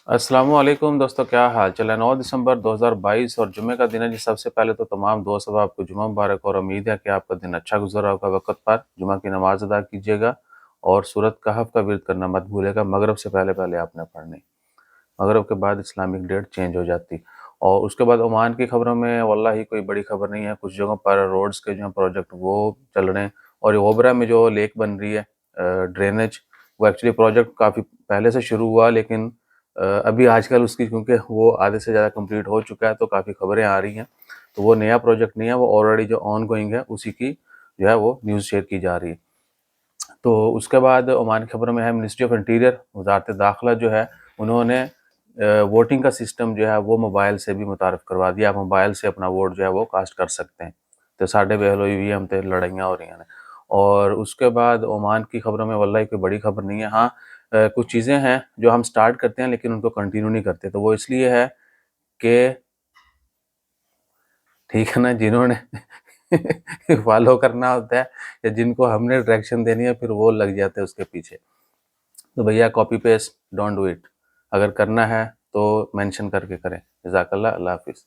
السلام علیکم دوستو، کیا حال چل ہے؟ 9 دسمبر 2022 اور جمعے کا دن ہے جی۔ سب سے پہلے تو تمام دوست آپ کو جمعہ مبارک، اور امید ہے کہ آپ کا دن اچھا گزر رہا ہوگا۔ وقت پر جمعہ کی نماز ادا کیجیے گا اور سورۃ کہف کا ورد کرنا مت بھولے گا۔ مغرب سے پہلے آپ نے پڑھنی، مغرب کے بعد اسلامک ڈیٹ چینج ہو جاتی۔ اور اس کے بعد عمان کی خبروں میں واللہ ہی کوئی بڑی خبر نہیں ہے۔ کچھ جگہوں پر روڈز کے جو ہیں پروجیکٹ وہ چل رہے ہیں، اور اوبرا میں جو لیک بن رہی ہے ڈرینیج، وہ ایکچولی پروجیکٹ کافی پہلے سے شروع ہوا، لیکن ابھی آج کل اس کی کیونکہ وہ آدھے سے زیادہ کمپلیٹ ہو چکا ہے تو کافی خبریں آ رہی ہیں، تو وہ نیا پروجیکٹ نہیں ہے، وہ آلریڈی جو آن گوئنگ ہے اسی کی جو ہے وہ نیوز شیئر کی جا رہی ہے۔ تو اس کے بعد عمان کی خبروں میں ہے منسٹری آف انٹیریئر، وزارت داخلہ جو ہے، انہوں نے ووٹنگ کا سسٹم جو ہے وہ موبائل سے بھی متعارف کروا دیا۔ آپ موبائل سے اپنا ووٹ جو ہے وہ کاسٹ کر سکتے ہیں۔ تو ساڈے بہل ہوئی ہوئی ہم تے لڑائیاں ہو رہی ہیں۔ اور اس کے بعد عمان کی خبروں میں واللہ کوئی بڑی خبر نہیں ہے۔ ہاں کچھ چیزیں ہیں جو ہم سٹارٹ کرتے ہیں لیکن ان کو کنٹینیو نہیں کرتے، تو وہ اس لیے ہے کہ ٹھیک ہے نا، جنہوں نے فالو کرنا ہوتا ہے یا جن کو ہم نے ڈائریکشن دینی ہے، پھر وہ لگ جاتے ہیں اس کے پیچھے۔ تو بھیا copy paste don't do it, اگر کرنا ہے تو مینشن کر کے کریں۔ جزاک اللہ، اللہ حافظ۔